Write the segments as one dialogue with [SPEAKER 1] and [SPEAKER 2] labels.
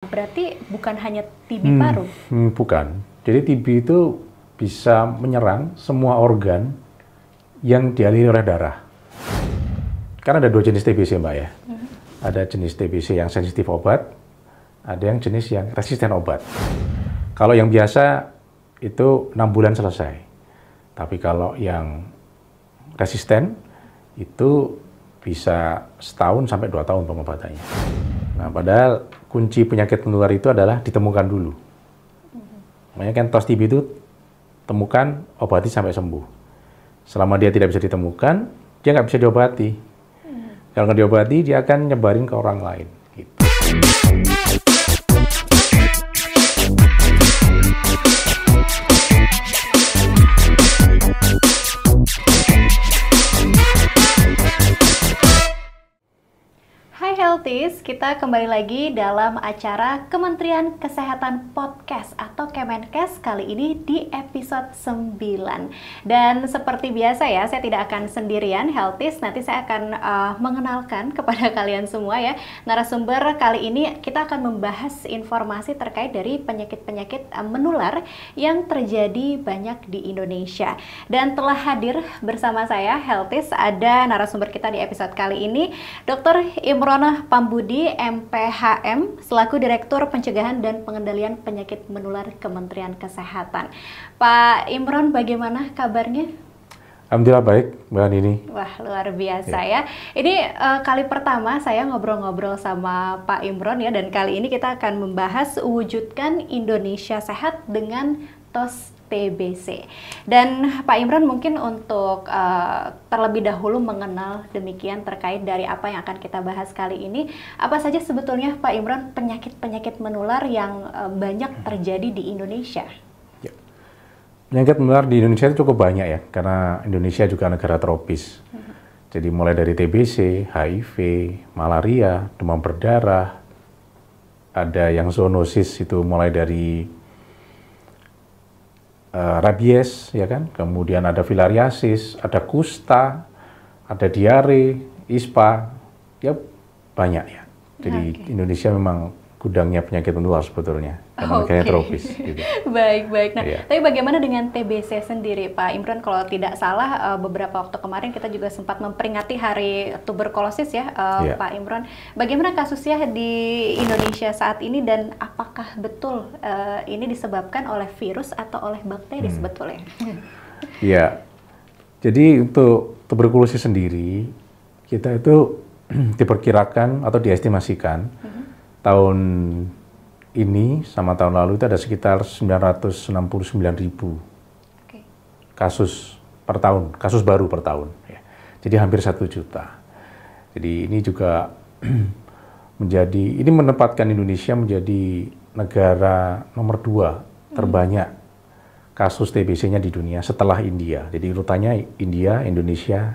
[SPEAKER 1] Berarti bukan hanya TB paru?
[SPEAKER 2] Bukan. Jadi TB itu bisa menyerang semua organ yang dialiri oleh darah. Karena ada dua jenis TBC, Mbak ya. Ada jenis TBC yang sensitif obat, ada yang jenis yang resisten obat. Kalau yang biasa itu 6 bulan selesai. Tapi kalau yang resisten itu bisa setahun sampai 2 tahun pengobatannya. Nah, padahal kunci penyakit menular itu adalah ditemukan dulu. Makanya kan tos TB itu temukan, obati sampai sembuh. Selama dia tidak bisa ditemukan, dia nggak bisa diobati. Kalau nggak diobati, dia akan nyebarin ke orang lain. Gitu.
[SPEAKER 1] Hai Healthies, kita kembali lagi dalam acara Kementerian Kesehatan Podcast atau Kemenkes kali ini di episode 9. Dan seperti biasa ya, saya tidak akan sendirian Healthies, nanti saya akan mengenalkan kepada kalian semua ya. Narasumber kali ini kita akan membahas informasi terkait dari penyakit-penyakit menular yang terjadi banyak di Indonesia. Dan telah hadir bersama saya Healthies, ada narasumber kita di episode kali ini, Dr. Imron Pambudi, MPHM, selaku Direktur Pencegahan dan Pengendalian Penyakit Menular Kementerian Kesehatan. Pak Imron, bagaimana kabarnya?
[SPEAKER 2] Alhamdulillah baik, Mbak Nini.
[SPEAKER 1] Wah, luar biasa ya. Ini kali pertama saya ngobrol-ngobrol sama Pak Imron ya, dan kali ini kita akan membahas wujudkan Indonesia sehat dengan tos TBC. Dan Pak Imron mungkin untuk terlebih dahulu mengenal demikian terkait dari apa yang akan kita bahas kali ini, apa saja sebetulnya Pak Imron penyakit-penyakit menular yang banyak terjadi di Indonesia?
[SPEAKER 2] Ya. Penyakit menular di Indonesia itu cukup banyak ya, karena Indonesia juga negara tropis. Jadi mulai dari TBC, HIV, malaria, demam berdarah, ada yang zoonosis itu mulai dari rabies, ya kan? Kemudian ada filariasis, ada kusta, ada diare, ispa, ya banyak ya. Jadi Indonesia memang gudangnya penyakit menular sebetulnya, karena negaranya tropis. Gitu.
[SPEAKER 1] Baik. Nah, tapi bagaimana dengan TBC sendiri, Pak Imron? Kalau tidak salah, beberapa waktu kemarin kita juga sempat memperingati Hari Tuberkulosis ya, Pak Imron. Bagaimana kasusnya di Indonesia saat ini dan apakah betul ini disebabkan oleh virus atau oleh bakteri sebetulnya?
[SPEAKER 2] Iya, jadi untuk tuberkulosis sendiri kita itu diperkirakan atau diestimasikan tahun ini sama tahun lalu itu ada sekitar 969.000 kasus per tahun, kasus baru per tahun. Ya. Jadi hampir 1 juta. Jadi ini juga ini menempatkan Indonesia menjadi negara nomor 2 terbanyak kasus TBC-nya di dunia setelah India. Jadi urutannya India, Indonesia,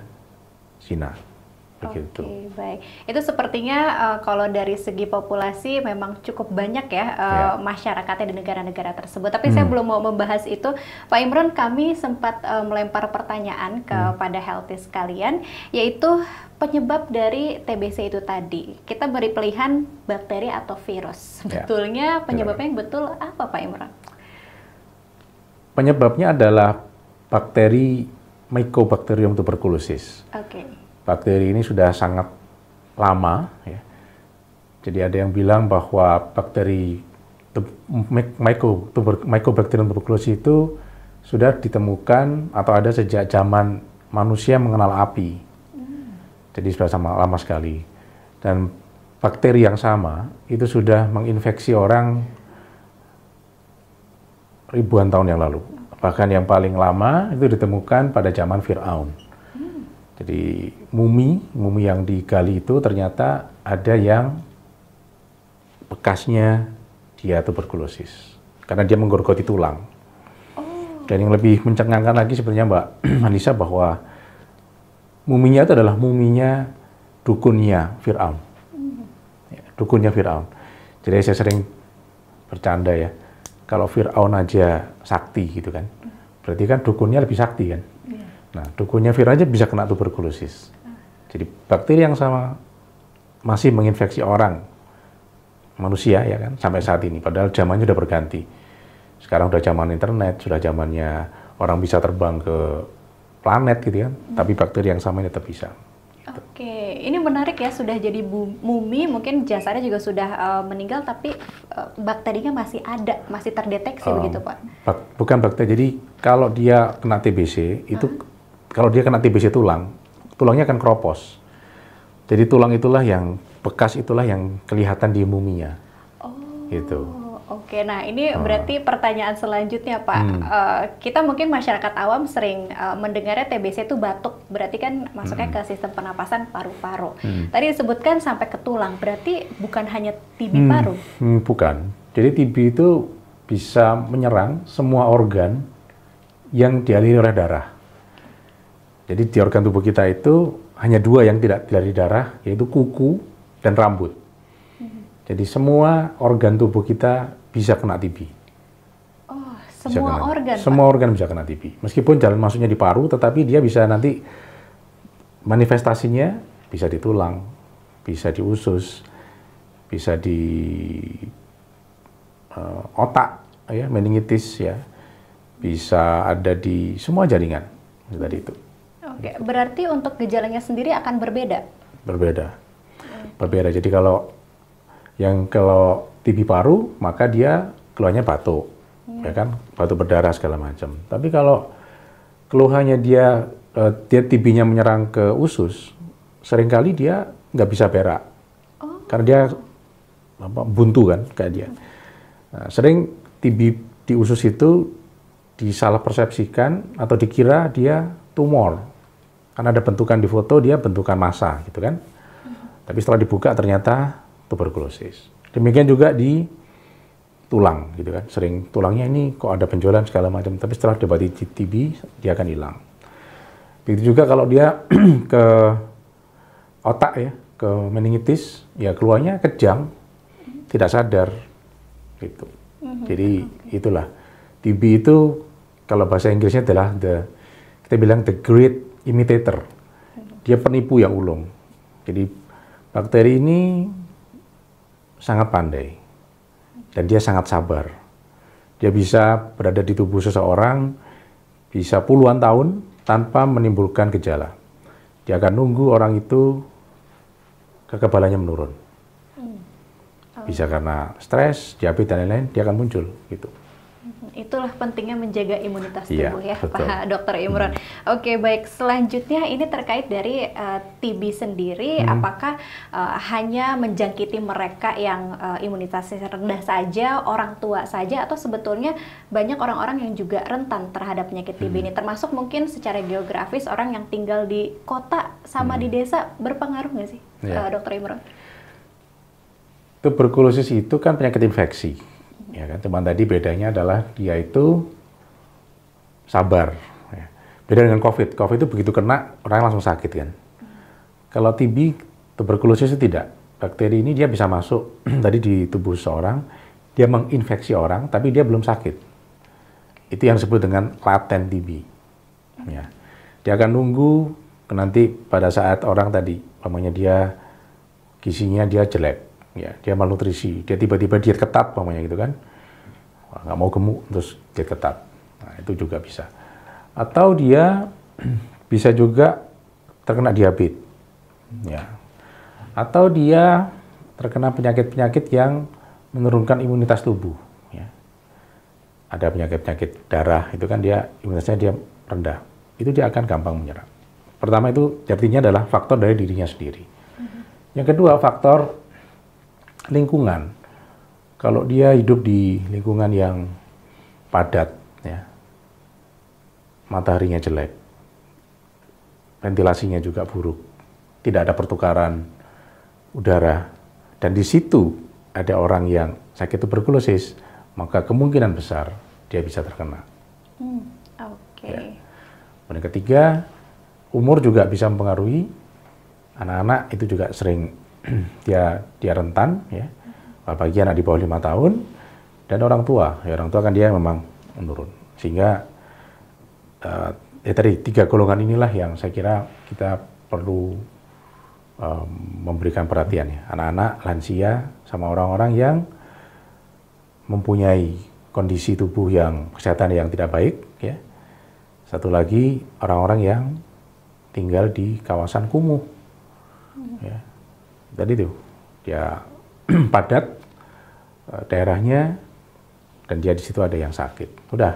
[SPEAKER 2] Cina. Begitu.
[SPEAKER 1] Oke, baik. Itu sepertinya kalau dari segi populasi memang cukup banyak ya masyarakatnya di negara-negara tersebut. Tapi saya belum mau membahas itu. Pak Imron, kami sempat melempar pertanyaan kepada Healthies sekalian, yaitu penyebab dari TBC itu tadi. Kita beri pilihan bakteri atau virus. Sebetulnya penyebabnya yang betul apa, Pak Imron?
[SPEAKER 2] Penyebabnya adalah bakteri Mycobacterium tuberculosis. Bakteri ini sudah sangat lama, ya. Jadi ada yang bilang bahwa bakteri Mycobacterium tuberculosis itu sudah ditemukan atau ada sejak zaman manusia mengenal api. Jadi sudah lama sekali. Dan bakteri yang sama itu sudah menginfeksi orang ribuan tahun yang lalu. Bahkan yang paling lama itu ditemukan pada zaman Fir'aun. Jadi mumi yang digali itu ternyata ada yang bekasnya dia tuberkulosis karena dia menggorgoti tulang. Dan yang lebih mencengangkan lagi sebenarnya Mbak Anissa bahwa muminya itu adalah muminya dukunnya Fir'aun. Dukunnya Fir'aun. Jadi saya sering bercanda ya, kalau Fir'aun aja sakti gitu kan, berarti kan dukunnya lebih sakti kan. Nah, dukunnya virus aja bisa kena tuberkulosis. Jadi bakteri yang sama masih menginfeksi orang manusia ya kan sampai saat ini. Padahal zamannya sudah berganti. Sekarang sudah zaman internet, sudah zamannya orang bisa terbang ke planet gitu kan. Tapi bakteri yang sama ini tetap bisa. Gitu.
[SPEAKER 1] Oke, ini menarik ya, sudah jadi mumi, mungkin jasadnya juga sudah meninggal, tapi bakterinya masih ada, masih terdeteksi begitu Pak?
[SPEAKER 2] Bukan bakteri, jadi kalau dia kena TBC, itu kalau dia kena TBC tulangnya akan keropos. Jadi tulang itulah yang, bekas itulah yang kelihatan di muminya.
[SPEAKER 1] Oh,
[SPEAKER 2] gitu.
[SPEAKER 1] Oke, nah ini berarti pertanyaan selanjutnya Pak. Kita mungkin masyarakat awam sering mendengarnya TBC itu batuk, berarti kan masuknya ke sistem pernapasan paru-paru. Tadi disebutkan sampai ke tulang, berarti bukan hanya TB paru?
[SPEAKER 2] Bukan. Jadi TB itu bisa menyerang semua organ yang dialiri oleh darah. Jadi di organ tubuh kita itu hanya dua yang tidak dialiri darah, yaitu kuku dan rambut. Jadi semua organ tubuh kita bisa kena TB.
[SPEAKER 1] Oh, semua organ?
[SPEAKER 2] Semua organ bisa kena TB. Meskipun jalan masuknya di paru, tetapi dia bisa nanti manifestasinya bisa di tulang, bisa di usus, bisa di otak, ya, meningitis, ya, bisa ada di semua jaringan tadi itu.
[SPEAKER 1] Oke, berarti untuk gejalanya sendiri akan berbeda?
[SPEAKER 2] Berbeda. Jadi kalau TB paru, maka dia keluarnya batuk, ya kan, batuk berdarah segala macam. Tapi kalau keluhannya dia TB-nya menyerang ke usus, seringkali dia nggak bisa berak, karena dia buntu kan kayak dia. Nah, sering TB di usus itu disalah persepsikan atau dikira dia tumor, karena ada bentukan di foto dia bentukan massa gitu kan. Tapi setelah dibuka ternyata tuberkulosis. Demikian juga di tulang gitu kan. Sering tulangnya ini kok ada benjolan segala macam, tapi setelah diobati TB dia akan hilang. Begitu juga kalau dia ke otak ya, ke meningitis, ya keluarnya kejang, tidak sadar gitu. Jadi itulah TB itu kalau bahasa Inggrisnya adalah kita bilang the great imitator. Dia penipu yang ulung. Jadi bakteri ini sangat pandai dan dia sangat sabar. Dia bisa berada di tubuh seseorang bisa puluhan tahun tanpa menimbulkan gejala. Dia akan nunggu orang itu kekebalannya menurun. Bisa karena stres, diabetes dan lain-lain, dia akan muncul gitu.
[SPEAKER 1] Itulah pentingnya menjaga imunitas tubuh ya,
[SPEAKER 2] betul.
[SPEAKER 1] Pak Dr. Imron. Oke, baik. Selanjutnya ini terkait dari TB sendiri, apakah hanya menjangkiti mereka yang imunitasnya rendah saja, orang tua saja, atau sebetulnya banyak orang-orang yang juga rentan terhadap penyakit TB ini, termasuk mungkin secara geografis orang yang tinggal di kota sama di desa berpengaruh nggak sih, Dr. Imron?
[SPEAKER 2] Tuberkulosis itu kan penyakit infeksi. Ya kan, cuman tadi bedanya adalah dia itu sabar. Ya. Beda dengan COVID. COVID itu begitu kena orang langsung sakit kan. Kalau TB, tuberkulosis itu tidak. Bakteri ini dia bisa masuk tadi di tubuh seorang, dia menginfeksi orang, tapi dia belum sakit. Itu yang disebut dengan laten TB. Ya. Dia akan nunggu nanti pada saat orang tadi, namanya dia gizinya dia jelek. Ya, dia malnutrisi, dia tiba-tiba diet ketat, umpamanya gitu kan, nggak mau gemuk, terus diet ketat, nah itu juga bisa. Atau dia bisa juga terkena diabetes, ya. Atau dia terkena penyakit-penyakit yang menurunkan imunitas tubuh, ya. Ada penyakit-penyakit darah, itu kan dia imunitasnya dia rendah, itu dia akan gampang menyerang. Pertama itu artinya adalah faktor dari dirinya sendiri. Yang kedua faktor lingkungan. Kalau dia hidup di lingkungan yang padat, ya, mataharinya jelek, ventilasinya juga buruk, tidak ada pertukaran udara, dan di situ ada orang yang sakit tuberkulosis, maka kemungkinan besar dia bisa terkena. Ya. Dan yang ketiga, umur juga bisa mempengaruhi. Anak-anak itu juga sering dia rentan, ya, apalagi anak di bawah 5 tahun, dan orang tua kan dia memang menurun, sehingga tadi 3 golongan inilah yang saya kira kita perlu memberikan perhatian ya, anak-anak, lansia, sama orang-orang yang mempunyai kondisi tubuh yang kesehatan yang tidak baik ya. Satu lagi orang-orang yang tinggal di kawasan kumuh ya. Tadi tuh dia padat daerahnya dan dia di situ ada yang sakit, udah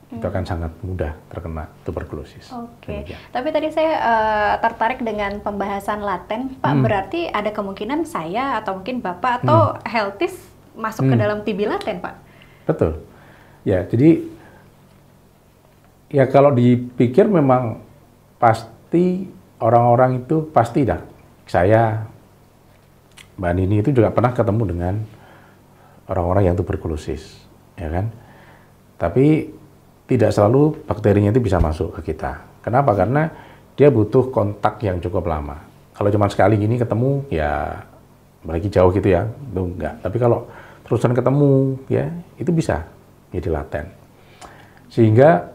[SPEAKER 2] itu akan sangat mudah terkena tuberkulosis.
[SPEAKER 1] Oke. Tapi tadi saya tertarik dengan pembahasan laten, Pak. Berarti ada kemungkinan saya atau mungkin Bapak atau Healthies masuk ke dalam TB laten, Pak? Betul.
[SPEAKER 2] Ya, jadi ya kalau dipikir memang pasti orang-orang itu pasti dah. Saya, Mbak Nini itu juga pernah ketemu dengan orang-orang yang tuberkulosis, ya kan? Tapi tidak selalu bakterinya itu bisa masuk ke kita. Kenapa? Karena dia butuh kontak yang cukup lama. Kalau cuma sekali gini ketemu, ya apalagi jauh gitu ya, itu enggak. Tapi kalau terusan ketemu, ya itu bisa jadi laten. Sehingga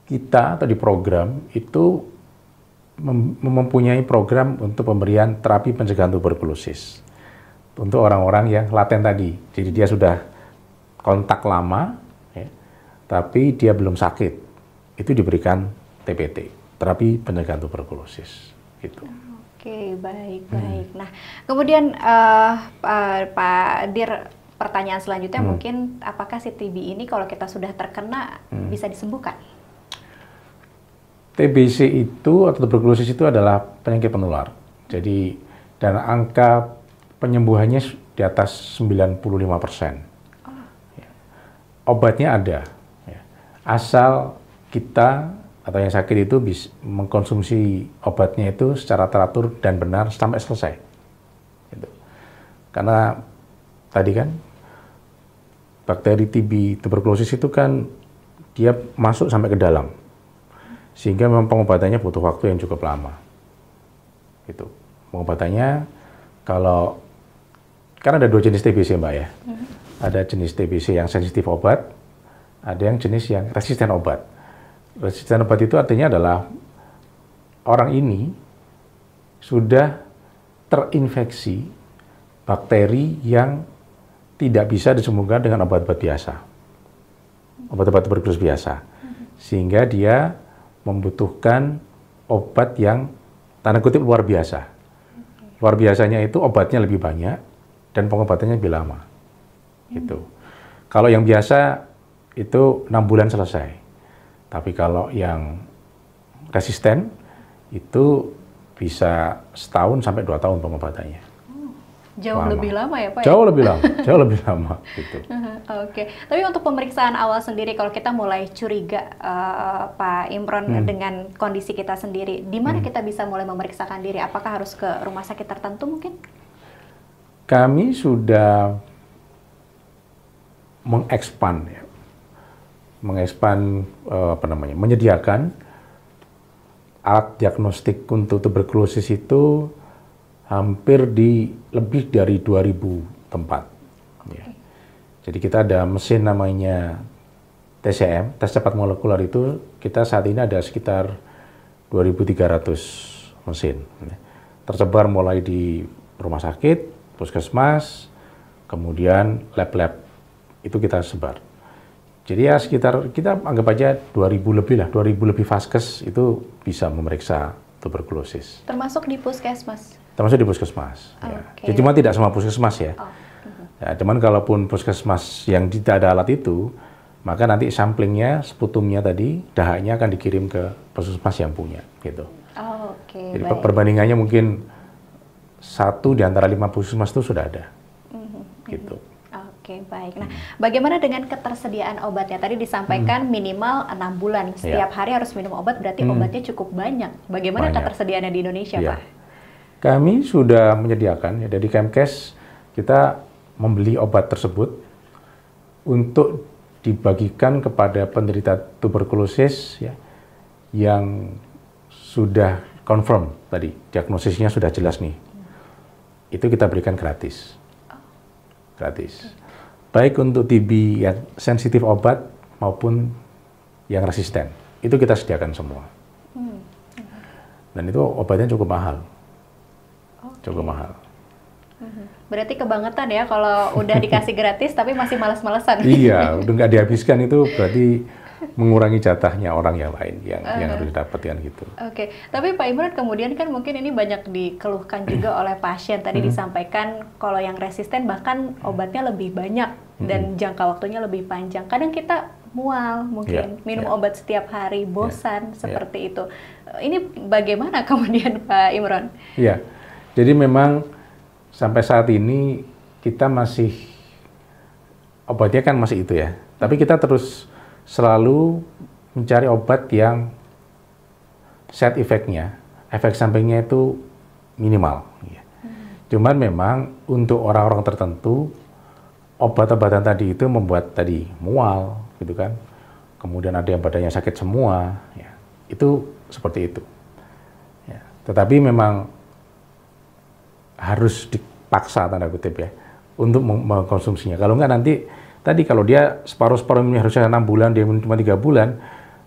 [SPEAKER 2] kita atau di program itu mempunyai program untuk pemberian terapi pencegahan tuberkulosis untuk orang-orang yang laten tadi. Jadi dia sudah kontak lama, ya, tapi dia belum sakit. Itu diberikan TPT, terapi pencegahan tuberkulosis. Gitu.
[SPEAKER 1] Oke, baik. Nah, kemudian Pak Dir, pertanyaan selanjutnya mungkin apakah si TB ini kalau kita sudah terkena bisa disembuhkan?
[SPEAKER 2] TBC itu atau tuberkulosis itu adalah penyakit penular. Jadi dan angka penyembuhannya di atas 95%. Ya. Obatnya ada. Ya. Asal kita atau yang sakit itu bisa mengkonsumsi obatnya itu secara teratur dan benar sampai selesai. Gitu. Karena tadi kan bakteri TB tuberkulosis itu kan dia masuk sampai ke dalam. Sehingga memang pengobatannya butuh waktu yang cukup lama. Gitu. Pengobatannya kalau kan ada 2 jenis TBC, Mbak ya. Ada jenis TBC yang sensitif obat, ada yang jenis yang resisten obat. Resisten obat itu artinya adalah orang ini sudah terinfeksi bakteri yang tidak bisa disembuhkan dengan obat-obat biasa. Obat-obat tuberkulosis biasa. Sehingga dia membutuhkan obat yang tanda kutip luar biasa. Luar biasanya itu obatnya lebih banyak dan pengobatannya lebih lama. Gitu. Kalau yang biasa itu 6 bulan selesai. Tapi kalau yang resisten itu bisa 1 sampai 2 tahun pengobatannya.
[SPEAKER 1] Jauh lebih lama ya, Pak?
[SPEAKER 2] Jauh lebih lama, jauh lebih lama. Gitu.
[SPEAKER 1] Oke. Tapi untuk pemeriksaan awal sendiri, kalau kita mulai curiga, Pak Imron, dengan kondisi kita sendiri, di mana kita bisa mulai memeriksakan diri? Apakah harus ke rumah sakit tertentu mungkin?
[SPEAKER 2] Kami sudah mengekspan, ya. Menyediakan alat diagnostik untuk tuberkulosis itu hampir di lebih dari 2.000 tempat. Ya. Jadi kita ada mesin namanya TCM, tes cepat molekuler itu kita saat ini ada sekitar 2.300 mesin. Ya. Tersebar mulai di rumah sakit, puskesmas, kemudian lab-lab itu kita sebar. Jadi ya sekitar kita anggap aja 2.000 lebih lah, 2.000 lebih vaskes itu bisa memeriksa tuberkulosis.
[SPEAKER 1] Termasuk di puskesmas?
[SPEAKER 2] Termasuk di puskesmas. Ya. Jadi cuma tidak semua puskesmas ya. Ya, cuman kalaupun puskesmas yang tidak ada alat itu, maka nanti samplingnya, sputumnya tadi, dahaknya akan dikirim ke puskesmas yang punya. Gitu. Jadi baik. Perbandingannya mungkin 1 di antara 5 puskesmas itu sudah ada. Gitu.
[SPEAKER 1] Oke, baik. Nah, bagaimana dengan ketersediaan obatnya? Tadi disampaikan minimal 6 bulan. Setiap hari harus minum obat, berarti obatnya cukup banyak. Bagaimana ketersediaannya di Indonesia, Pak?
[SPEAKER 2] Kami sudah menyediakan, ya, dari Kemkes kita membeli obat tersebut untuk dibagikan kepada penderita tuberkulosis ya, yang sudah confirm tadi, diagnosisnya sudah jelas nih. Itu kita berikan gratis. Gratis. Baik untuk TB yang sensitif obat maupun yang resisten. Itu kita sediakan semua. Dan itu obatnya cukup mahal. Cukup mahal.
[SPEAKER 1] Berarti kebangetan ya kalau udah dikasih gratis tapi masih malas-malesan.
[SPEAKER 2] Iya, udah nggak dihabiskan itu berarti mengurangi jatahnya orang yang lain yang harus didapatkan gitu.
[SPEAKER 1] Oke, tapi Pak Imron kemudian kan mungkin ini banyak dikeluhkan juga oleh pasien. Tadi disampaikan kalau yang resisten bahkan obatnya lebih banyak dan jangka waktunya lebih panjang. Kadang kita mual mungkin minum obat setiap hari, bosan seperti itu. Ini bagaimana kemudian Pak Imron?
[SPEAKER 2] Iya, jadi memang sampai saat ini kita masih obatnya kan masih itu ya, tapi kita terus selalu mencari obat yang side effect-nya, efek sampingnya itu minimal. Cuman memang untuk orang-orang tertentu obat-obatan tadi itu membuat tadi mual, gitu kan. Kemudian ada yang badannya sakit semua, ya. Itu seperti itu. Ya. Tetapi memang harus dipaksa tanda kutip ya untuk mengkonsumsinya. Kalau enggak nanti tadi kalau dia separuh-separuh ini harusnya 6 bulan, dia cuma 3 bulan,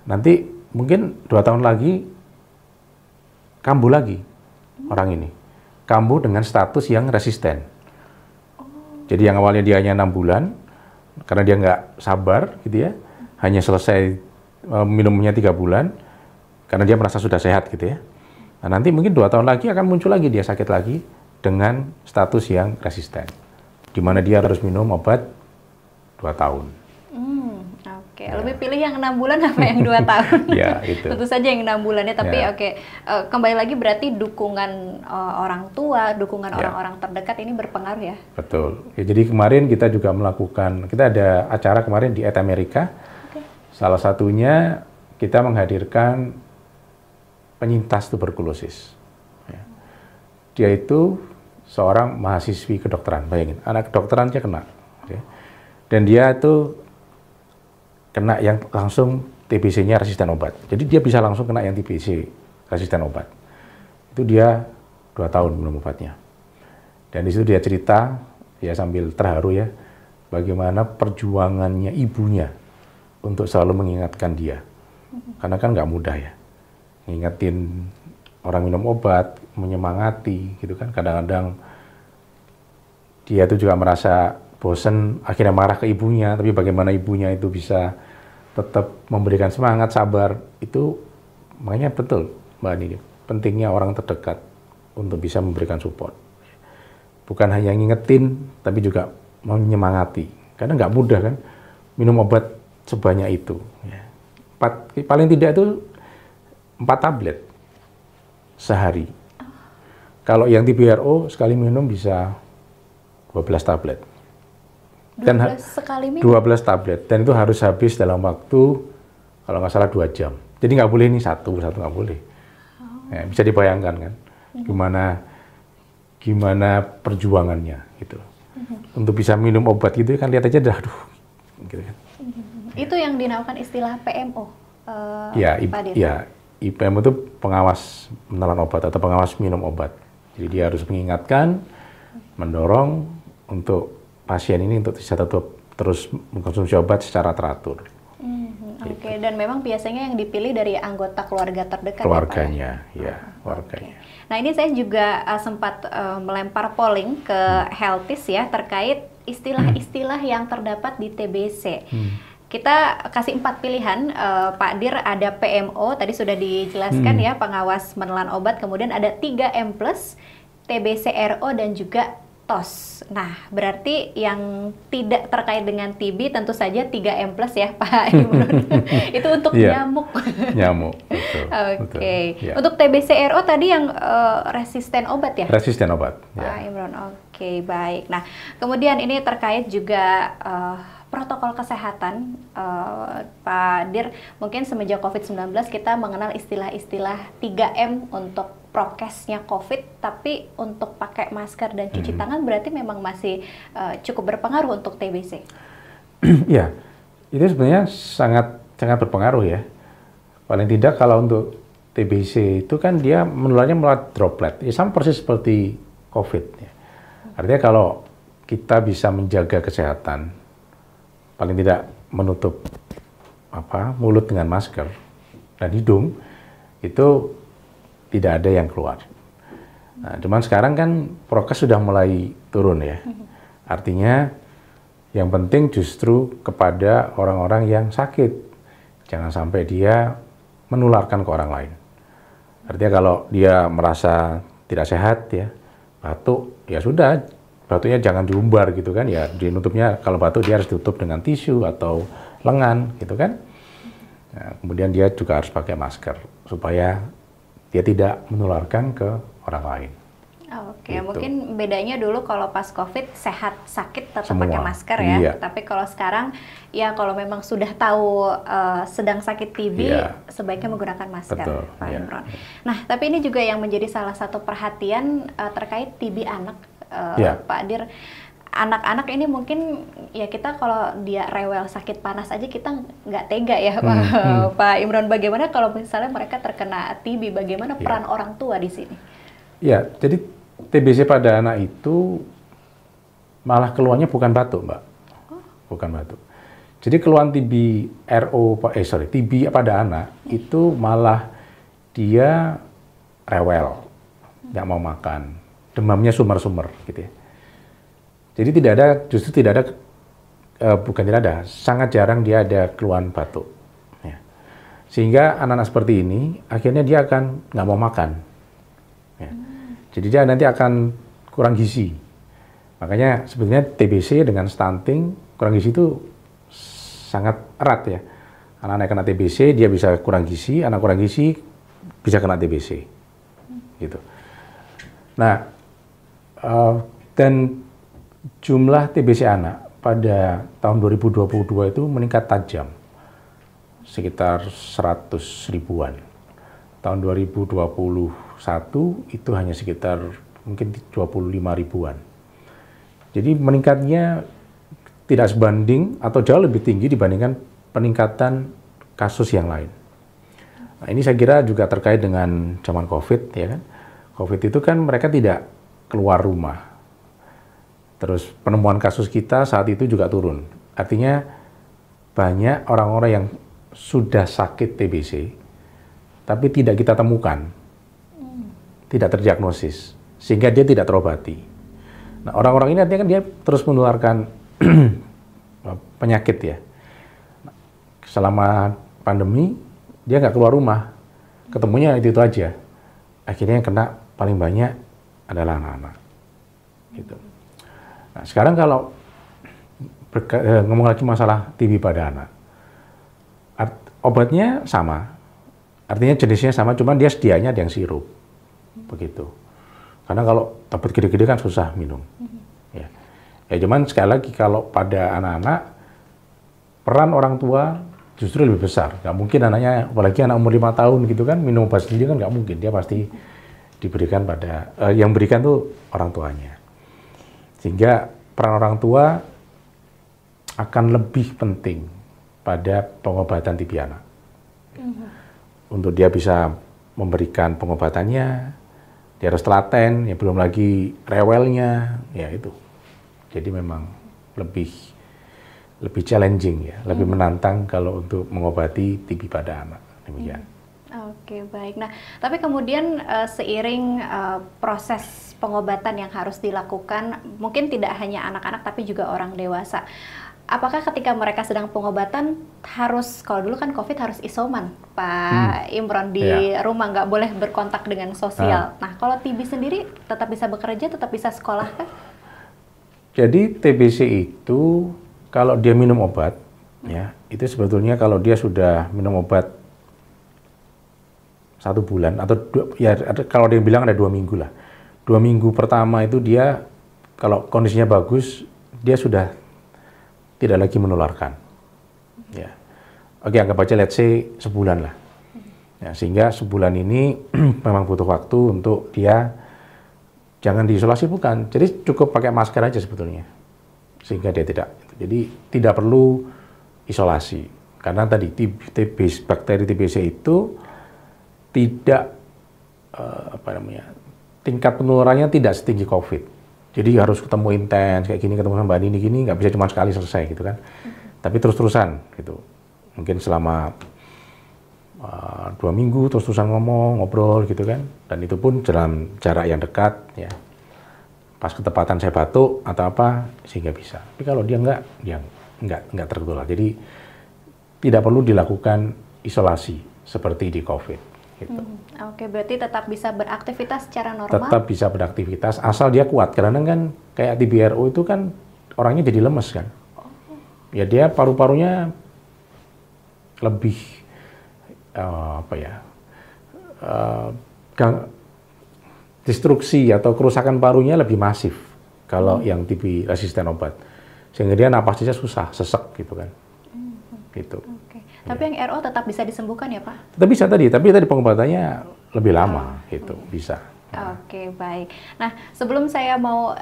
[SPEAKER 2] nanti mungkin 2 tahun lagi kambuh lagi orang ini. Kambuh dengan status yang resisten. Jadi yang awalnya dia hanya 6 bulan, karena dia nggak sabar gitu ya, hanya selesai minumnya 3 bulan, karena dia merasa sudah sehat gitu ya. Nah nanti mungkin 2 tahun lagi akan muncul lagi dia sakit lagi dengan status yang resisten. Di mana dia harus minum obat 2 tahun.
[SPEAKER 1] Oke, lebih pilih yang 6 bulan apa yang 2 tahun?
[SPEAKER 2] Ya, itu.
[SPEAKER 1] Tentu saja yang 6 bulannya, tapi kembali lagi berarti dukungan orang tua, dukungan orang-orang terdekat ini berpengaruh ya?
[SPEAKER 2] Betul. Ya, jadi kemarin kita juga melakukan, kita ada acara kemarin di Amerika. Salah satunya kita menghadirkan penyintas tuberkulosis. Ya. Dia itu seorang mahasiswi kedokteran, bayangin, anak kedokteran dia kena. Ya. Dan dia itu kena yang langsung TBC-nya resisten obat. Jadi dia bisa langsung kena yang TBC resisten obat. Itu dia 2 tahun minum obatnya. Dan di situ dia cerita, ya sambil terharu ya, bagaimana perjuangannya ibunya untuk selalu mengingatkan dia. Karena kan nggak mudah ya, ngingetin orang minum obat, menyemangati gitu kan. Kadang-kadang dia itu juga merasa bosen, akhirnya marah ke ibunya, tapi bagaimana ibunya itu bisa tetap memberikan semangat, sabar, itu makanya betul Mbak Nini, pentingnya orang terdekat untuk bisa memberikan support. Bukan hanya ngingetin, tapi juga menyemangati. Karena nggak mudah kan, minum obat sebanyak itu. Paling tidak itu 4 tablet sehari. Kalau yang TBRO sekali minum bisa 12 tablet.
[SPEAKER 1] 12 sekali minum?
[SPEAKER 2] 12 tablet, dan itu harus habis dalam waktu, kalau nggak salah 2 jam. Jadi nggak boleh ini satu nggak boleh. Ya, bisa dibayangkan kan, gimana perjuangannya gitu. Untuk bisa minum obat gitu kan, lihat aja dah, aduh. Gitu kan.
[SPEAKER 1] Itu yang dinamakan istilah PMO, Pak Dir?
[SPEAKER 2] Ya, IPM itu pengawas menelan obat atau pengawas minum obat. Jadi dia harus mengingatkan, mendorong untuk pasien ini untuk bisa tetap terus mengkonsumsi obat secara teratur.
[SPEAKER 1] Oke, dan memang biasanya yang dipilih dari anggota keluarga terdekat.
[SPEAKER 2] Keluarganya, ya, keluarganya.
[SPEAKER 1] Nah ini saya juga sempat melempar polling ke Healthies ya terkait istilah-istilah yang terdapat di TBC. Kita kasih 4 pilihan, Pak Dir, ada PMO, tadi sudah dijelaskan ya, pengawas menelan obat, kemudian ada 3M+, TBC-RO, dan juga TOS. Nah, berarti yang tidak terkait dengan TB tentu saja 3M+ ya, Pak Imron. Itu untuk nyamuk.
[SPEAKER 2] Nyamuk, betul.
[SPEAKER 1] Oke. Ya. Untuk TBC-RO tadi yang resisten obat ya?
[SPEAKER 2] Resisten obat.
[SPEAKER 1] Pak Imron, oke, baik. Nah, kemudian ini terkait juga protokol kesehatan, Pak Dir, mungkin semenjak COVID-19 kita mengenal istilah-istilah 3M untuk prokesnya COVID, tapi untuk pakai masker dan cuci tangan berarti memang masih cukup berpengaruh untuk TBC.
[SPEAKER 2] Ya, itu sebenarnya sangat berpengaruh ya. Paling tidak kalau untuk TBC itu kan dia menularnya melalui droplet, ya sama persis seperti COVID. Ya. Artinya kalau kita bisa menjaga kesehatan, paling tidak menutup mulut dengan masker dan hidung, itu tidak ada yang keluar. Nah, cuman sekarang kan prokes sudah mulai turun ya. Artinya yang penting justru kepada orang-orang yang sakit. Jangan sampai dia menularkan ke orang lain. Artinya kalau dia merasa tidak sehat ya, batuk, ya sudah, batuknya jangan diumbar gitu kan, ya dinutupnya, kalau batuk dia harus ditutup dengan tisu atau lengan gitu kan. Nah, kemudian dia juga harus pakai masker supaya dia tidak menularkan ke orang lain.
[SPEAKER 1] Oke,
[SPEAKER 2] gitu.
[SPEAKER 1] Mungkin bedanya dulu kalau pas COVID sehat sakit tetap
[SPEAKER 2] Semua.
[SPEAKER 1] pakai masker ya.
[SPEAKER 2] Iya.
[SPEAKER 1] Tapi kalau sekarang ya kalau memang sudah tahu sedang sakit TB,
[SPEAKER 2] Iya.
[SPEAKER 1] sebaiknya menggunakan masker,
[SPEAKER 2] Betul,
[SPEAKER 1] Pak
[SPEAKER 2] iya.
[SPEAKER 1] Imron. Nah, tapi ini juga yang menjadi salah satu perhatian terkait TB anak,
[SPEAKER 2] Iya.
[SPEAKER 1] Pak Dir. Anak-anak ini mungkin ya kita kalau dia rewel sakit panas aja kita nggak tega ya, Pak Imron. Bagaimana kalau misalnya mereka terkena TB? Bagaimana peran orang tua di sini?
[SPEAKER 2] Ya, jadi TBC pada anak itu malah keluarnya bukan batuk, Mbak. Bukan batuk. Jadi keluhan TB pada anak itu malah dia rewel, nggak mau makan, demamnya sumber-sumber gitu ya. Jadi sangat jarang dia ada keluhan batuk. Ya. Sehingga anak-anak seperti ini akhirnya dia akan nggak mau makan. Ya. Jadi dia nanti akan kurang gizi. Makanya sebetulnya TBC dengan stunting kurang gizi itu sangat erat ya. Anak-anak kena TBC dia bisa kurang gizi, anak kurang gizi bisa kena TBC. Gitu. Nah, dan jumlah TBC anak pada tahun 2022 itu meningkat tajam, sekitar 100 ribuan. Tahun 2021 itu hanya sekitar mungkin 25 ribuan. Jadi meningkatnya tidak sebanding atau jauh lebih tinggi dibandingkan peningkatan kasus yang lain. Nah, ini saya kira juga terkait dengan zaman COVID ya kan. COVID itu kan mereka tidak keluar rumah. Terus penemuan kasus kita saat itu juga turun. Artinya banyak orang-orang yang sudah sakit TBC tapi tidak kita temukan, tidak terdiagnosis, sehingga dia tidak terobati. Nah, orang-orang ini artinya kan dia terus menularkan penyakit ya. Selama pandemi, dia nggak keluar rumah, ketemunya itu aja. Akhirnya yang kena paling banyak adalah anak-anak. Gitu. Nah, sekarang kalau ngomong lagi masalah TB pada anak, obatnya sama. Artinya jenisnya sama, cuman dia sedianya ada yang sirup, begitu. Karena kalau obat gede-gede kan susah minum. Ya, cuman sekali lagi kalau pada anak-anak, peran orang tua justru lebih besar. Nggak mungkin anaknya, apalagi anak umur 5 tahun gitu kan, minum obat sendiri kan nggak mungkin. Dia pasti diberikan pada, yang berikan tuh orang tuanya. Sehingga peran orang tua akan lebih penting pada pengobatan TB anak. Untuk dia bisa memberikan pengobatannya, dia harus telaten, ya belum lagi rewelnya, ya itu. Jadi memang lebih challenging ya, lebih menantang kalau untuk mengobati TB pada anak. Demikian.
[SPEAKER 1] Oke, baik. Nah, tapi kemudian seiring proses pengobatan yang harus dilakukan, mungkin tidak hanya anak-anak tapi juga orang dewasa. Apakah ketika mereka sedang pengobatan harus, kalau dulu kan COVID harus isoman, Pak Imron, di rumah, nggak boleh berkontak dengan sosial. Nah, kalau TB sendiri tetap bisa bekerja, tetap bisa sekolah kan?
[SPEAKER 2] Jadi TBC itu kalau dia minum obat, ya itu sebetulnya kalau dia sudah minum obat 1 bulan atau kalau dia bilang ada 2 minggu lah. 2 minggu pertama itu dia kalau kondisinya bagus, dia sudah tidak lagi menularkan. Ya. Oke, anggap aja let's say sebulan lah. Ya, sehingga sebulan ini memang butuh waktu untuk dia jangan diisolasi, bukan. Jadi cukup pakai masker aja sebetulnya. Sehingga dia jadi tidak perlu isolasi. Karena tadi bakteri TBC itu tidak tingkat penularannya tidak setinggi COVID. Jadi harus ketemu intens kayak gini, ketemu sama Mbak Nini gini, nggak bisa cuma sekali selesai gitu kan. Tapi terus-terusan gitu. Mungkin selama 2 minggu terus-terusan ngomong, ngobrol gitu kan. Dan itu pun dalam jarak yang dekat ya. Pas ketepatan saya batuk atau apa sehingga bisa. Tapi kalau dia enggak tertular. Jadi tidak perlu dilakukan isolasi seperti di COVID gitu.
[SPEAKER 1] Oke, berarti tetap bisa beraktivitas secara normal.
[SPEAKER 2] Tetap bisa beraktivitas asal dia kuat. Karena kan kayak TB-RO itu kan orangnya jadi lemes kan. Ya dia paru-parunya lebih destruksi atau kerusakan parunya lebih masif kalau yang TB resisten obat, sehingga dia napasnya susah, sesek gitu kan. Gitu.
[SPEAKER 1] Oke. Tapi yang RO tetap bisa disembuhkan ya Pak?
[SPEAKER 2] Tetap bisa tapi tadi pengobatannya lebih lama gitu, bisa.
[SPEAKER 1] Oke, baik. Nah, sebelum saya mau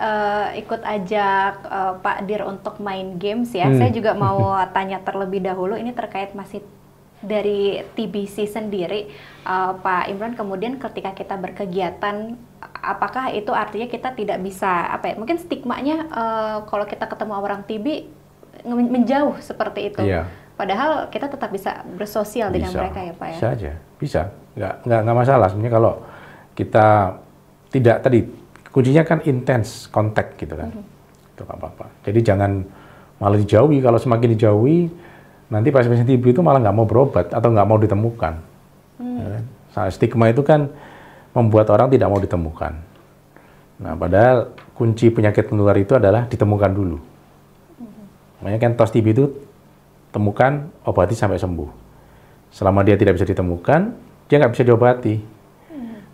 [SPEAKER 1] ikut ajak Pak Dir untuk main games ya, saya juga mau tanya terlebih dahulu, ini terkait masih dari TBC sendiri, Pak Imran. Kemudian ketika kita berkegiatan, apakah itu artinya kita tidak bisa, mungkin stigmanya kalau kita ketemu orang TB menjauh seperti itu.
[SPEAKER 2] Iya.
[SPEAKER 1] Padahal kita tetap bisa bersosial dengan mereka ya Pak ya?
[SPEAKER 2] Bisa aja, bisa. Nggak masalah. Sebenarnya kalau kita tidak tadi, kuncinya kan intens kontak gitu kan. Itu nggak apa-apa. Jadi jangan malah dijauhi. Kalau semakin dijauhi, nanti pasien-pasien TB itu malah nggak mau berobat atau nggak mau ditemukan. Ya kan? Stigma itu kan membuat orang tidak mau ditemukan. Nah, padahal kunci penyakit menular itu adalah ditemukan dulu. Makanya kan tos TB itu temukan, obati sampai sembuh. Selama dia tidak bisa ditemukan, dia nggak bisa diobati.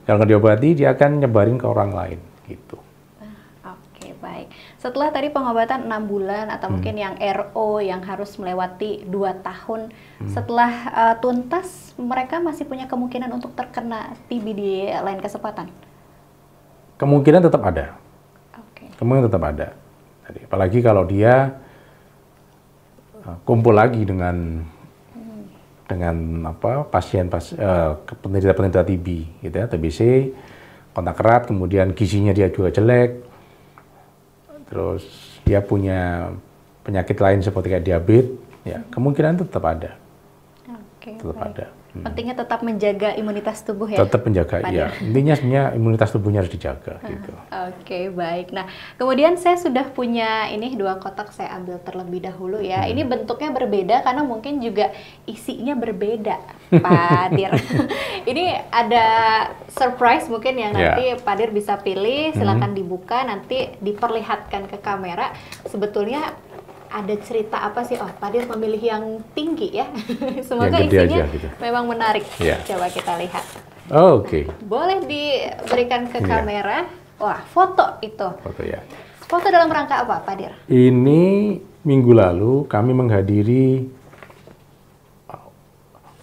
[SPEAKER 2] Kalau nggak diobati, dia akan nyebarin ke orang lain. Gitu.
[SPEAKER 1] Oke, baik. Setelah tadi pengobatan 6 bulan atau mungkin yang RO yang harus melewati 2 tahun, setelah tuntas, mereka masih punya kemungkinan untuk terkena TB di lain kesempatan?
[SPEAKER 2] Kemungkinan tetap ada.
[SPEAKER 1] Oke.
[SPEAKER 2] Kemungkinan tetap ada. Jadi, apalagi kalau dia kumpul lagi dengan penderita TB, gitu ya, TBC, kontak erat, kemudian gizinya dia juga jelek, terus dia punya penyakit lain seperti kayak diabetes, ya kemungkinan tetap ada.
[SPEAKER 1] Oke,
[SPEAKER 2] tetap
[SPEAKER 1] baik.
[SPEAKER 2] ada.
[SPEAKER 1] Pentingnya tetap menjaga imunitas tubuh ya?
[SPEAKER 2] Tetap menjaga, iya. Intinya sebenarnya imunitas tubuhnya harus dijaga. Gitu.
[SPEAKER 1] Oke, baik. Nah, kemudian saya sudah punya ini 2 kotak, saya ambil terlebih dahulu ya. Ini bentuknya berbeda karena mungkin juga isinya berbeda, Pak Dir. Ini ada surprise mungkin yang nanti Pak Dir bisa pilih, silakan dibuka, nanti diperlihatkan ke kamera. Sebetulnya ada cerita apa sih? Oh, Pak Dir memilih yang tinggi ya. Semoga
[SPEAKER 2] yang gede
[SPEAKER 1] isinya
[SPEAKER 2] aja, gitu.
[SPEAKER 1] Memang menarik.
[SPEAKER 2] Yeah.
[SPEAKER 1] Coba kita lihat.
[SPEAKER 2] Oke.
[SPEAKER 1] Boleh diberikan ke kamera. Wah, foto itu.
[SPEAKER 2] Foto ya.
[SPEAKER 1] Foto dalam rangka apa, Pak Dir?
[SPEAKER 2] Ini minggu lalu kami menghadiri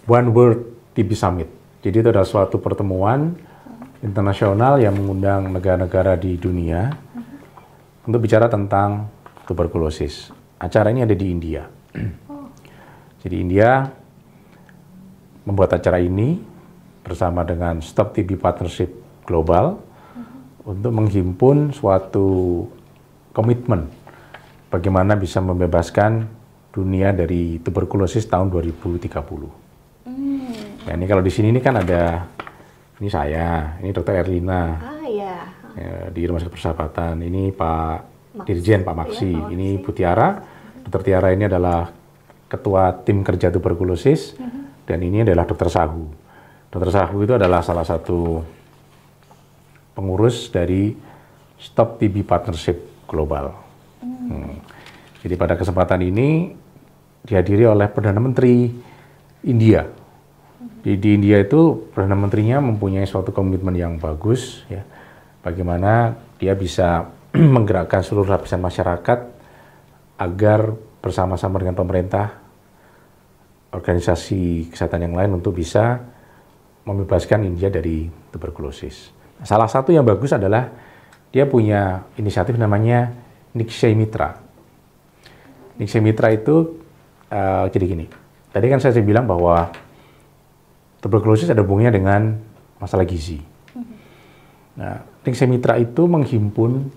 [SPEAKER 2] One World TB Summit. Jadi itu adalah suatu pertemuan internasional yang mengundang negara-negara di dunia untuk bicara tentang tuberkulosis. Acara ini ada di India. Jadi India membuat acara ini bersama dengan Stop TB Partnership Global untuk menghimpun suatu komitmen bagaimana bisa membebaskan dunia dari tuberkulosis tahun 2030. Ya, ini kalau di sini ini kan ada, ini saya, ini Dr. Erlina.
[SPEAKER 1] Ya,
[SPEAKER 2] di Rumah Sakit Persahabatan. Ini Pak Dirjen, Pak Maksi. Ini Bu Tiara. Dr. Tiara ini adalah Ketua Tim Kerja Tuberkulosis. Dan ini adalah Dr. Sahu. Dr. Sahu itu adalah salah satu pengurus dari Stop TB Partnership Global. Jadi pada kesempatan ini dihadiri oleh Perdana Menteri India. Di India itu Perdana Menterinya mempunyai suatu komitmen yang bagus, ya, bagaimana dia bisa menggerakkan seluruh lapisan masyarakat agar bersama-sama dengan pemerintah, organisasi kesehatan yang lain untuk bisa membebaskan India dari tuberkulosis. Salah satu yang bagus adalah dia punya inisiatif namanya Nikshay Mitra. Nikshay Mitra itu jadi gini, tadi kan saya bilang bahwa tuberkulosis ada hubungannya dengan masalah gizi. Nah, Nikshay Mitra itu menghimpun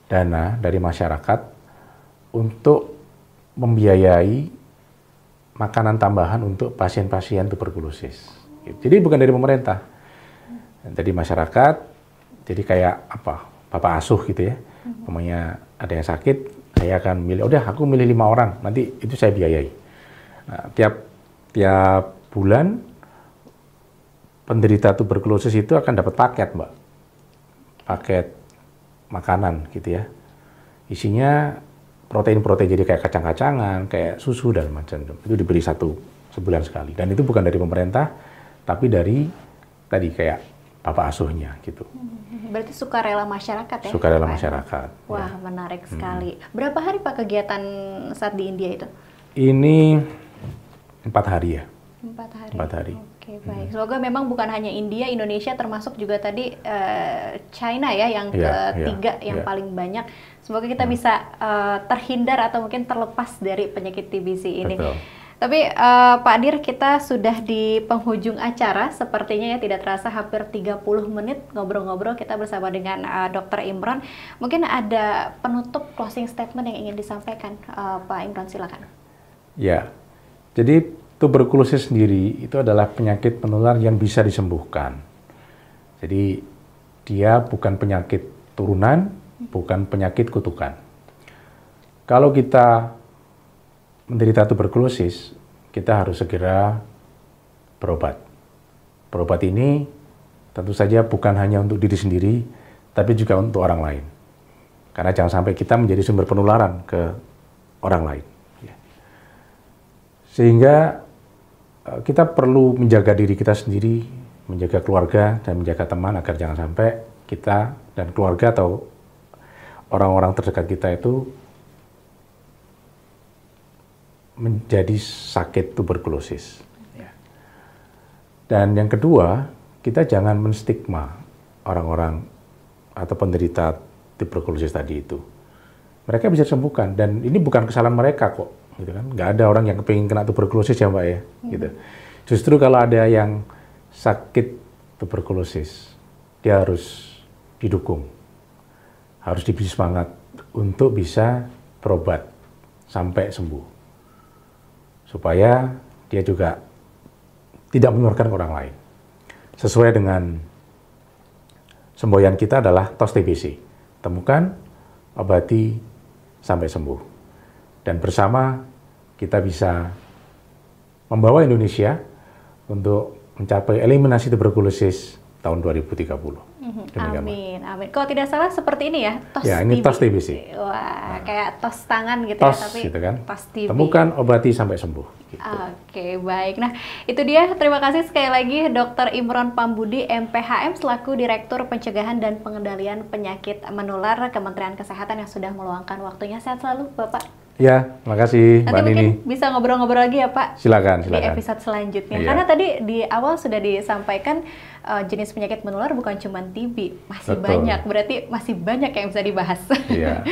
[SPEAKER 2] dana dari masyarakat untuk membiayai makanan tambahan untuk pasien-pasien tuberkulosis. Jadi bukan dari pemerintah, dari masyarakat. Jadi kayak apa, bapak asuh gitu ya. Umpamanya ada yang sakit, saya akan milih, udah aku milih 5 orang, nanti itu saya biayai. Nah, tiap bulan penderita tuberkulosis itu akan dapat paket, Mbak. Paket makanan gitu ya. Isinya protein-protein, jadi kayak kacang-kacangan, kayak susu dan macam. Itu diberi sebulan sekali. Dan itu bukan dari pemerintah, tapi dari tadi kayak bapak asuhnya gitu.
[SPEAKER 1] Berarti sukarela masyarakat ya?
[SPEAKER 2] Sukarela masyarakat.
[SPEAKER 1] Wah,
[SPEAKER 2] ya.
[SPEAKER 1] menarik sekali. Berapa hari Pak kegiatan saat di India itu?
[SPEAKER 2] Ini 4 hari ya.
[SPEAKER 1] 4 hari.
[SPEAKER 2] 4 hari.
[SPEAKER 1] Oke, baik. Semoga memang bukan hanya India, Indonesia termasuk juga tadi China ya yang ketiga yang paling banyak. Semoga kita bisa terhindar atau mungkin terlepas dari penyakit TBC ini.
[SPEAKER 2] Betul.
[SPEAKER 1] Tapi Pak Dir, kita sudah di penghujung acara, sepertinya ya tidak terasa hampir 30 menit ngobrol-ngobrol kita bersama dengan Dr. Imron. Mungkin ada penutup closing statement yang ingin disampaikan, Pak Imron, silakan.
[SPEAKER 2] Ya, jadi tuberkulosis sendiri itu adalah penyakit menular yang bisa disembuhkan. Jadi dia bukan penyakit turunan, bukan penyakit kutukan. Kalau kita menderita tuberkulosis, kita harus segera berobat. Berobat ini tentu saja bukan hanya untuk diri sendiri, tapi juga untuk orang lain. Karena jangan sampai kita menjadi sumber penularan ke orang lain. Sehingga kita perlu menjaga diri kita sendiri, menjaga keluarga, dan menjaga teman agar jangan sampai kita dan keluarga atau orang-orang terdekat kita itu menjadi sakit tuberkulosis. Dan yang kedua, kita jangan menstigma orang-orang atau penderita tuberkulosis tadi itu. Mereka bisa disembuhkan, dan ini bukan kesalahan mereka kok, gitu kan? Nggak ada orang yang kepingin kena tuberkulosis ya Mbak ya, gitu. Justru kalau ada yang sakit tuberkulosis, dia harus didukung, harus diberi semangat untuk bisa berobat sampai sembuh. Supaya dia juga tidak menularkan ke orang lain. Sesuai dengan semboyan kita adalah TOS TBC. Temukan, obati, sampai sembuh. Dan bersama kita bisa membawa Indonesia untuk mencapai eliminasi tuberkulosis tahun 2030.
[SPEAKER 1] Amin, amin. Kalau tidak salah seperti ini ya, TOS
[SPEAKER 2] ya, ini
[SPEAKER 1] TB.
[SPEAKER 2] TOS TBC.
[SPEAKER 1] Wah, kayak tos tangan gitu
[SPEAKER 2] TOS,
[SPEAKER 1] ya, tapi
[SPEAKER 2] gitu kan?
[SPEAKER 1] TOS TB.
[SPEAKER 2] Temukan, obati, sampai sembuh. Gitu.
[SPEAKER 1] Oke, baik. Nah, itu dia. Terima kasih sekali lagi Dr. Imron Pambudi, MPHM, selaku Direktur Pencegahan dan Pengendalian Penyakit Menular Kementerian Kesehatan yang sudah meluangkan waktunya. Sehat selalu, Bapak.
[SPEAKER 2] Ya, makasih Mbak Nini.
[SPEAKER 1] Nanti mungkin bisa ngobrol-ngobrol lagi ya Pak.
[SPEAKER 2] Silakan.
[SPEAKER 1] Di episode selanjutnya.
[SPEAKER 2] Iya.
[SPEAKER 1] Karena tadi di awal sudah disampaikan jenis penyakit menular bukan cuma TB, masih
[SPEAKER 2] Betul.
[SPEAKER 1] banyak. Berarti masih banyak yang bisa dibahas.
[SPEAKER 2] Iya,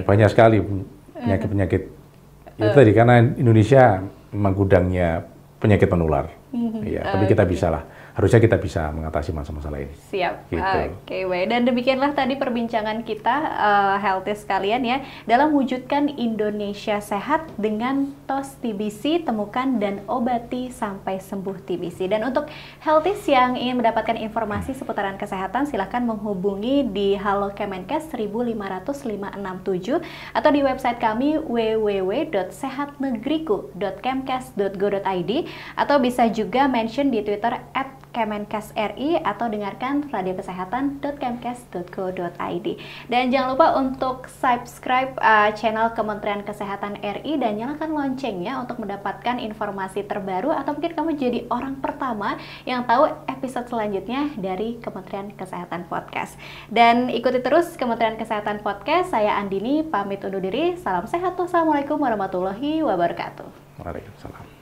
[SPEAKER 2] banyak sekali penyakit-penyakit. Itu tadi karena Indonesia memang gudangnya penyakit menular. Iya, tapi kita bisa lah. Harusnya kita bisa mengatasi masalah-masalah ini.
[SPEAKER 1] Siap.
[SPEAKER 2] Gitu.
[SPEAKER 1] Oke, baik. Dan demikianlah tadi perbincangan kita, healthies sekalian ya, dalam wujudkan Indonesia sehat dengan TOS TBC, temukan dan obati sampai sembuh TBC. Dan untuk healthies yang ingin mendapatkan informasi seputaran kesehatan, silahkan menghubungi di Halo Kemenkes 1500567 atau di website kami www.sehatnegriku.kemkes.go.id atau bisa juga mention di Twitter @kemenkesri atau dengarkan radiokesehatan.kemkes.go.id. Dan jangan lupa untuk subscribe channel Kementerian Kesehatan RI dan nyalakan loncengnya untuk mendapatkan informasi terbaru atau mungkin kamu jadi orang pertama yang tahu episode selanjutnya dari Kementerian Kesehatan Podcast. Dan ikuti terus Kementerian Kesehatan Podcast. Saya Andini pamit undur diri. Salam sehat. Wassalamualaikum warahmatullahi wabarakatuh.
[SPEAKER 2] Waalaikumsalam.